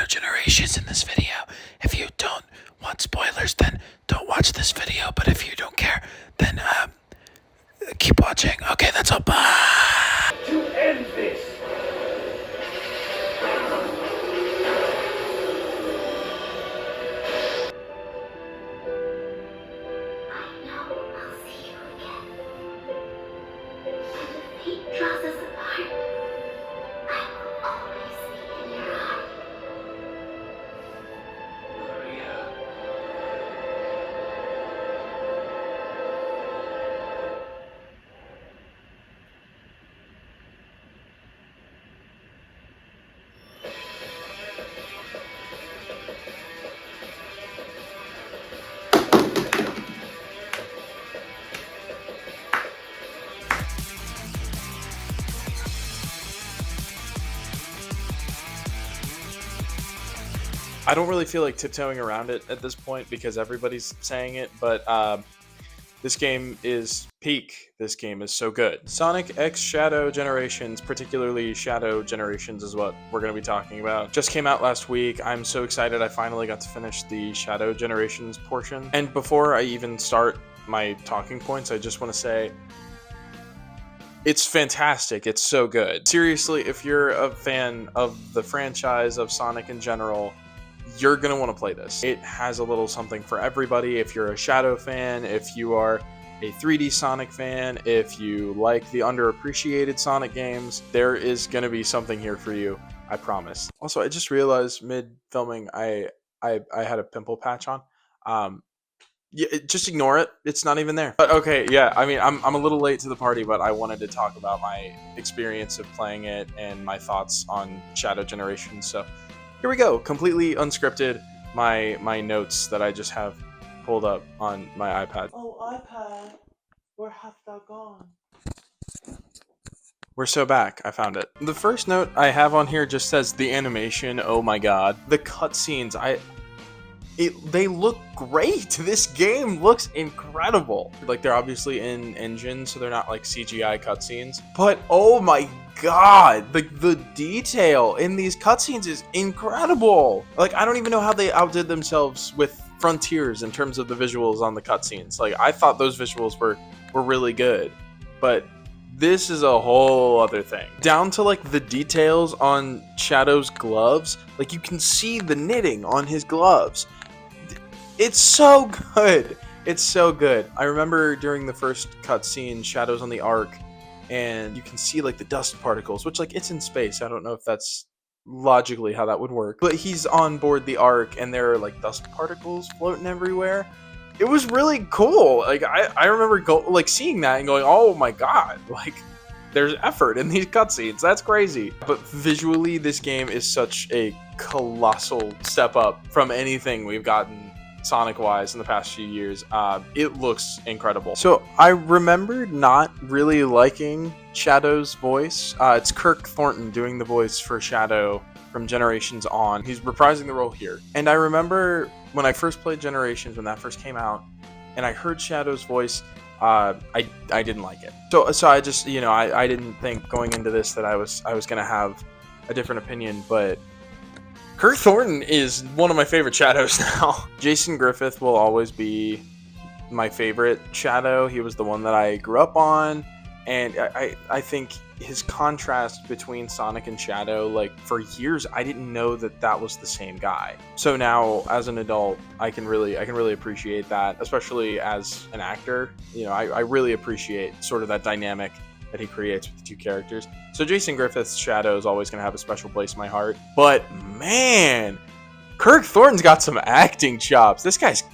Shadow Generations in this video. If you don't want spoilers, then don't watch this video. But if you don't care, then keep watching. Okay, that's all. Bye. To end this. Draws us apart. I will always be in your heart. Maria. I don't really feel like tiptoeing around it at this point because everybody's saying it, but this game is peak. This game is so good. Sonic X Shadow Generations, particularly Shadow Generations, is what we're going to be talking about. Just came out last week. I'm so excited I finally got to finish the Shadow Generations portion. And before I even start my talking points, I just want to say it's fantastic. It's so good. Seriously, if you're a fan of the franchise, of Sonic in general, you're going to want to play this. It has a little something for everybody. If you're a Shadow fan, if you are a 3D Sonic fan, if you like the underappreciated Sonic games, there is going to be something here for you. I promise. Also, I just realized mid-filming I had a pimple patch on. Yeah, just ignore it. It's not even there. But okay, yeah, I mean, I'm a little late to the party, but I wanted to talk about my experience of playing it and my thoughts on Shadow Generation. So here we go, completely unscripted. My notes that I just have pulled up on my iPad. Oh, iPad, where hast thou gone? We're so back. I found it. The first note I have on here just says the animation. Oh my god, the cutscenes. They look great. This game looks incredible. Like, they're obviously in engine, so they're not like CGI cutscenes. But oh my god, the detail in these cutscenes is incredible. Like, I don't even know how they outdid themselves with Frontiers in terms of the visuals on the cutscenes. Like, I thought those visuals were really good, but this is a whole other thing. Down to like the details on Shadow's gloves. Like, you can see the knitting on his gloves. It's so good. It's so good. I remember during the first cutscene, Shadow's on the Ark, and you can see like the dust particles, which, like, it's in space. I don't know if that's logically how that would work, but he's on board the Ark, and there are like dust particles floating everywhere. It was really cool. Like, I remember seeing that and going, oh my god, like, there's effort in these cutscenes. That's crazy. But visually, this game is such a colossal step up from anything we've gotten Sonic-wise in the past few years. It looks incredible. So I remembered not really liking Shadow's voice. It's Kirk Thornton doing the voice for Shadow from Generations on. He's reprising the role here. And I remember when I first played Generations, when that first came out, and I heard Shadow's voice, I didn't like it. So I just, I didn't think going into this that I was gonna have a different opinion, but Kirk Thornton is one of my favorite Shadows now. Jason Griffith will always be my favorite Shadow. He was the one that I grew up on, and I think his contrast between Sonic and Shadow, like, for years I didn't know that was the same guy. So now, as an adult, I can really appreciate that, especially as an actor. I really appreciate sort of that dynamic that he creates with the two characters. So Jason Griffith's Shadow is always going to have a special place in my heart. But man, Kirk Thornton's got some acting chops. This guy's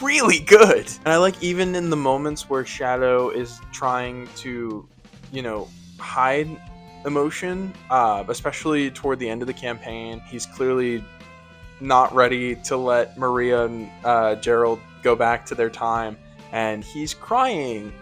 really good. And I like, even in the moments where Shadow is trying to, hide emotion, especially toward the end of the campaign. He's clearly not ready to let Maria and Gerald go back to their time, and he's crying.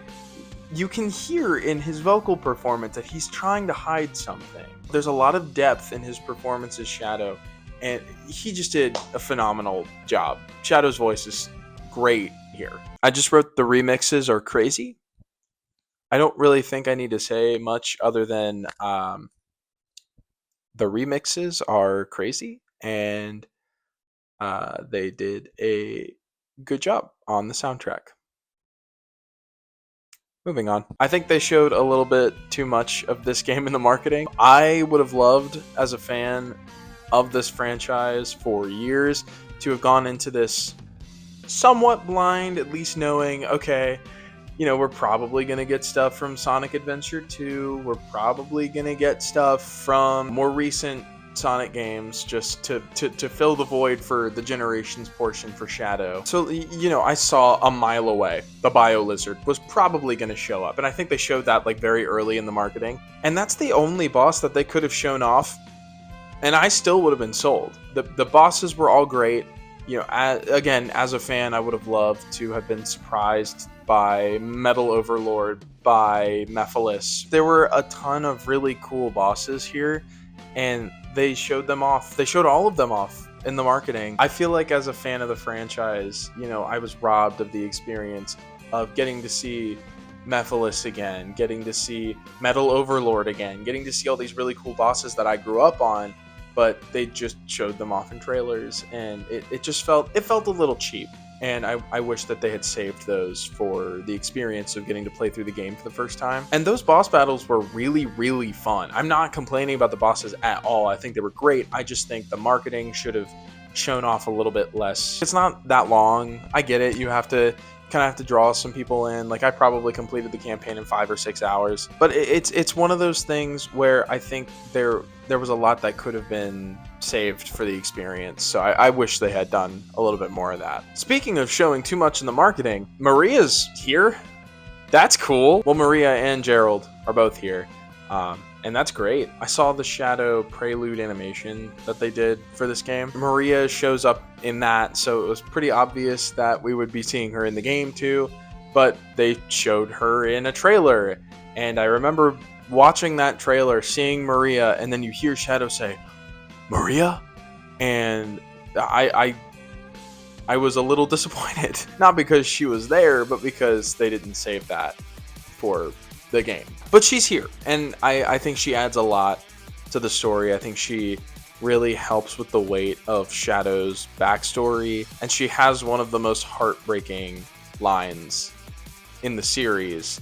You can hear in his vocal performance that he's trying to hide something. There's a lot of depth in his performance as Shadow, and he just did a phenomenal job. Shadow's voice is great here. I just wrote the remixes are crazy. I don't really think I need to say much other than the remixes are crazy, and they did a good job on the soundtrack. Moving on. I think they showed a little bit too much of this game in the marketing. I would have loved, as a fan of this franchise for years, to have gone into this somewhat blind, at least knowing, okay, you know, we're probably going to get stuff from Sonic Adventure 2. We're probably going to get stuff from more recent Sonic games just to fill the void for the Generations portion for Shadow. So, you know, I saw a mile away the Bio Lizard was probably going to show up. And I think they showed that like very early in the marketing. And that's the only boss that they could have shown off. And I still would have been sold. The bosses were all great. You know, again, as a fan, I would have loved to have been surprised by Metal Overlord, by Mephiles. There were a ton of really cool bosses here, and they showed them off. They showed all of them off in the marketing. I feel like as a fan of the franchise, you know, I was robbed of the experience of getting to see Mephiles again, getting to see Metal Overlord again, getting to see all these really cool bosses that I grew up on, but they just showed them off in trailers, and it just felt a little cheap. And I wish that they had saved those for the experience of getting to play through the game for the first time. And those boss battles were really, really fun. I'm not complaining about the bosses at all. I think they were great. I just think the marketing should have shown off a little bit less. It's not that long. I get it. You have to kind of have to draw some people in. Like, I probably completed the campaign in 5 or 6 hours. But it's one of those things where I think there was a lot that could have been saved for the experience. So I wish they had done a little bit more of that. Speaking of showing too much in the marketing, Maria's here. That's cool. Well, Maria and Gerald are both here. And that's great. I saw the Shadow Prelude animation that they did for this game. Maria shows up in that, so it was pretty obvious that we would be seeing her in the game too, but they showed her in a trailer. And I remember watching that trailer, seeing Maria, and then you hear Shadow say, "Maria?" And I was a little disappointed. Not because she was there, but because they didn't save that for the game. But she's here, and I think she adds a lot to the story. I think she really helps with the weight of Shadow's backstory, and she has one of the most heartbreaking lines in the series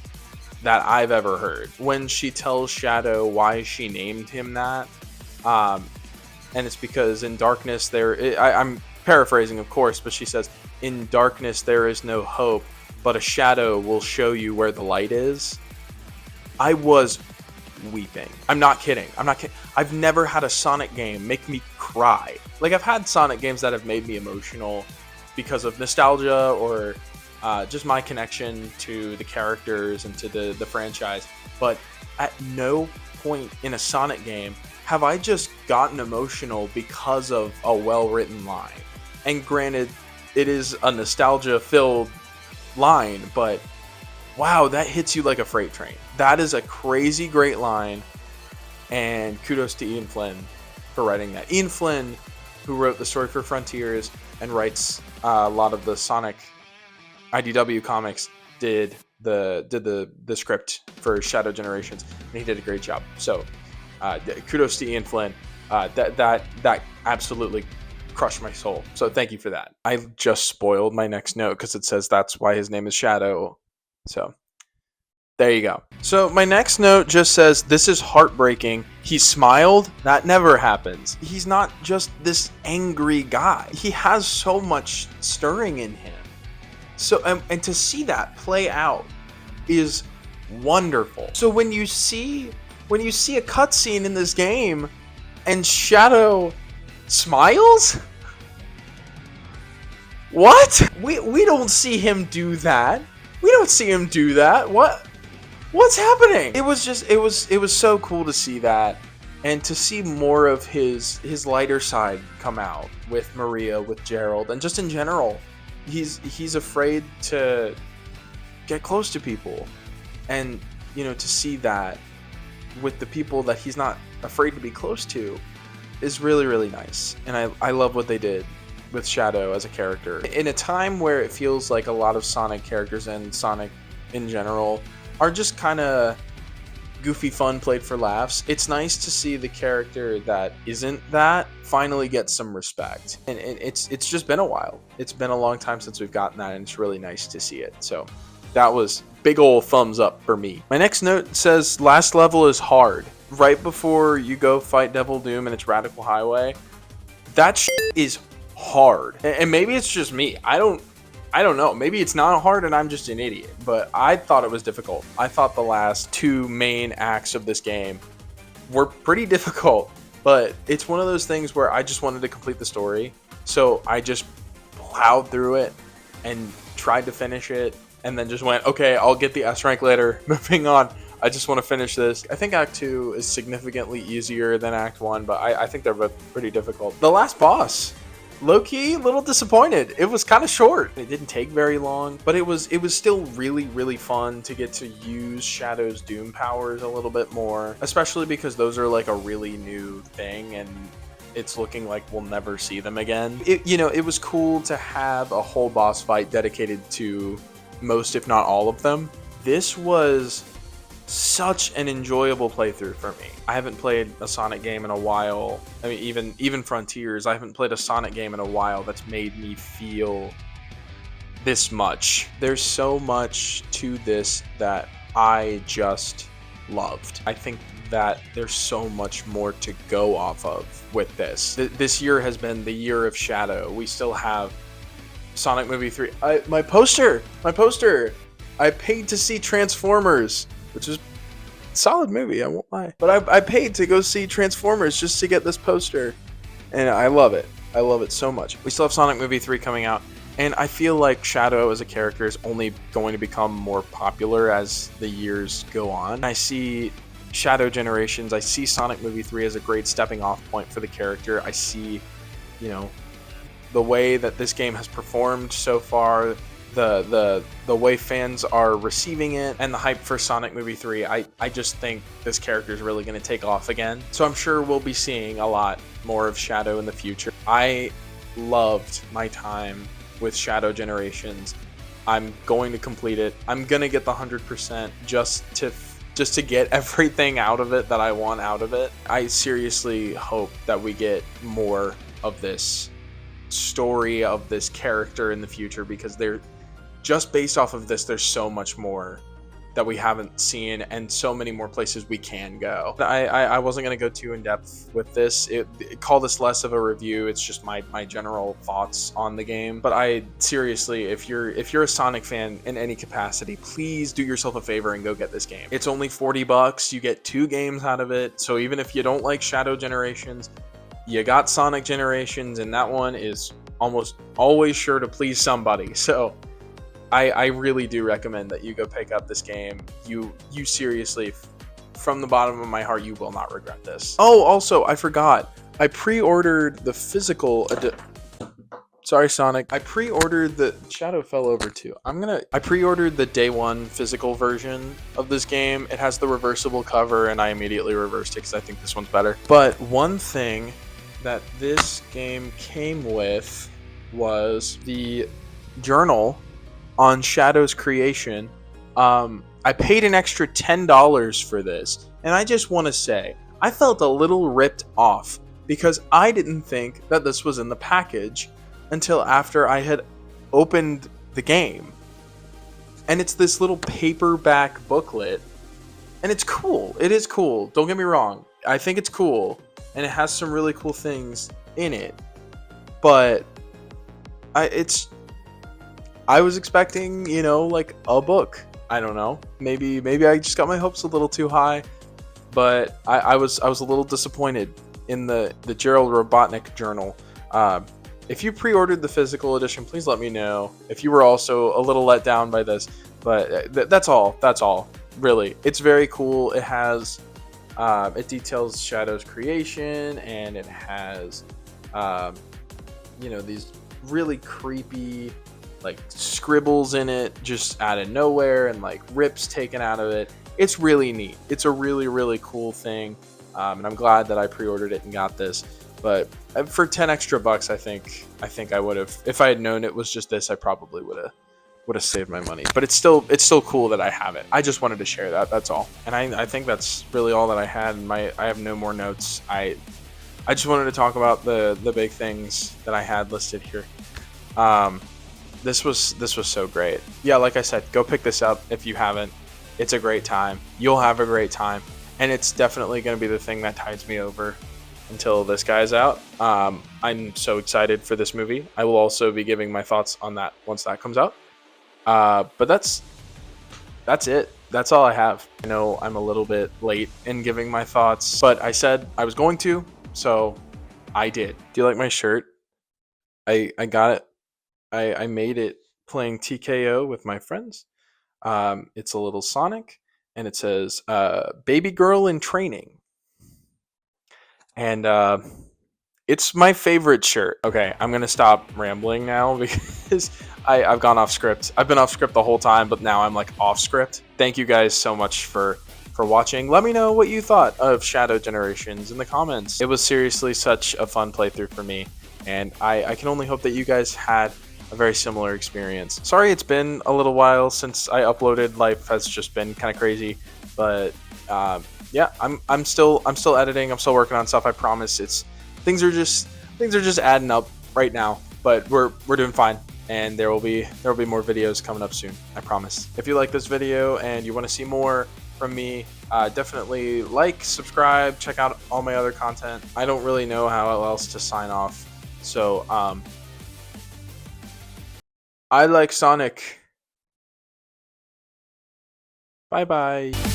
that I've ever heard. When she tells Shadow why she named him that, and it's because in darkness I'm paraphrasing, of course, but she says, "In darkness there is no hope, but a shadow will show you where the light is." I was weeping. I'm not kidding. I've never had a Sonic game make me cry. Like, I've had Sonic games that have made me emotional because of nostalgia or just my connection to the characters and to the franchise. But at no point in a Sonic game have I just gotten emotional because of a well-written line. And granted, it is a nostalgia-filled line, but wow, that hits you like a freight train. That is a crazy great line, and kudos to Ian Flynn for writing that. Ian Flynn, who wrote the story for Frontiers and writes a lot of the Sonic IDW comics, did the script for Shadow Generations, and he did a great job. So kudos to Ian Flynn. That absolutely crushed my soul. So thank you for that. I just spoiled my next note because it says that's why his name is Shadow. So there you go. So my next note just says, "This is heartbreaking. He smiled? That never happens." He's not just this angry guy. He has so much stirring in him. So and to see that play out is wonderful. So when you see a cutscene in this game and Shadow smiles? What? We don't see him do that. We don't see him do that. What's happening? It was so cool to see that, and to see more of his lighter side come out with Maria, with Gerald, and just in general. He's afraid to get close to people, and you know, to see that with the people that he's not afraid to be close to is really, really nice. And I love what they did with Shadow as a character. In a time where it feels like a lot of Sonic characters and Sonic in general are just kind of goofy fun played for laughs. It's nice to see the character that isn't that finally get some respect. And it's just been a while. It's been a long time since we've gotten that, and it's really nice to see it. So that was big ol' thumbs up for me. My next note says last level is hard. Right before you go fight Devil Doom and its Radical Highway, that is hard. And maybe it's just me. I don't know. Maybe it's not hard and I'm just an idiot, but I thought it was difficult. I thought the last two main acts of this game were pretty difficult, but it's one of those things where I just wanted to complete the story. So I just plowed through it and tried to finish it, and then just went, okay, I'll get the S rank later. Moving on. I just want to finish this. I think Act 2 is significantly easier than Act 1, but I think they're both pretty difficult. The last boss, low-key, a little disappointed. It was kind of short. It didn't take very long, but it was still really, really fun to get to use Shadow's Doom powers a little bit more, especially because those are like a really new thing, and it's looking like we'll never see them again. It was cool to have a whole boss fight dedicated to most, if not all of them. This was such an enjoyable playthrough for me. I haven't played a Sonic game in a while. I mean, even Frontiers, I haven't played a Sonic game in a while that's made me feel this much. There's so much to this that I just loved. I think that there's so much more to go off of with this. This year has been the year of Shadow. We still have Sonic Movie 3. My poster! I paid to see Transformers, which is a solid movie, I won't lie. But I paid to go see Transformers just to get this poster, and I love it. I love it so much. We still have Sonic Movie 3 coming out, and I feel like Shadow as a character is only going to become more popular as the years go on. I see Shadow Generations, I see Sonic Movie 3 as a great stepping off point for the character. I see, the way that this game has performed so far, the way fans are receiving it, and the hype for Sonic Movie 3, I just think this character is really going to take off again. So I'm sure we'll be seeing a lot more of Shadow in the future. I loved my time with Shadow Generations. I'm going to complete it. I'm going to get the 100% just to get everything out of it that I want out of it. I seriously hope that we get more of this story, of this character in the future, because they're just based off of this, there's so much more that we haven't seen and so many more places we can go. I wasn't going to go too in depth with this. Call this less of a review. It's just my general thoughts on the game. But I seriously, if you're a Sonic fan in any capacity, please do yourself a favor and go get this game. It's only $40. You get 2 games out of it. So even if you don't like Shadow Generations, you got Sonic Generations, and that one is almost always sure to please somebody. So I really do recommend that you go pick up this game. You seriously, from the bottom of my heart, you will not regret this. Oh, also, I forgot. I pre-ordered the physical Sorry, Sonic. I pre-ordered the Shadow fell over too. I pre-ordered the day one physical version of this game. It has the reversible cover, and I immediately reversed it because I think this one's better. But one thing that this game came with was the journal on Shadow's creation. I paid an extra $10 for this, and I just want to say I felt a little ripped off because I didn't think that this was in the package until after I had opened the game. And it's this little paperback booklet, and it's cool. It is cool. Don't get me wrong. I think it's cool, and it has some really cool things in it. But I was expecting, like a book. I don't know. Maybe I just got my hopes a little too high, but I was a little disappointed in the Gerald Robotnik journal. If you pre-ordered the physical edition, please let me know if you were also a little let down by this. But that's all. That's all. Really, it's very cool. It has, it details Shadow's creation, and it has, these really creepy, like, scribbles in it just out of nowhere, and like rips taken out of it. It's really neat. It's a really, really cool thing, and I'm glad that I pre-ordered it and got this. But for $10 extra, I think I would have. If I had known it was just this, I probably would have would have saved my money. But it's still cool that I have it. I just wanted to share that. That's all. And I think that's really all that I had. I have no more notes. I just wanted to talk about the big things that I had listed here. This was so great. Yeah, like I said, go pick this up if you haven't. It's a great time. You'll have a great time, and it's definitely going to be the thing that tides me over until this guy's out. I'm so excited for this movie. I will also be giving my thoughts on that once that comes out. But that's it. That's all I have. I know I'm a little bit late in giving my thoughts, but I said I was going to, so I did. Do you like my shirt? I got it. I made it playing TKO with my friends. It's a little Sonic, and it says "Baby Girl in Training," and it's my favorite shirt. Okay, I'm gonna stop rambling now because I've gone off script. I've been off script the whole time, but now I'm like off script. Thank you guys so much for watching. Let me know what you thought of Shadow Generations in the comments. It was seriously such a fun playthrough for me, and I can only hope that you guys had a very similar experience. Sorry it's been a little while since I uploaded. Life has just been kind of crazy, but yeah, I'm still editing. I'm still working on stuff. I promise. Things are just adding up right now, but we're doing fine, and there will be more videos coming up soon. I promise. If you like this video and you want to see more from me, definitely like, subscribe, check out all my other content. I don't really know how else to sign off, so I like Sonic. Bye bye.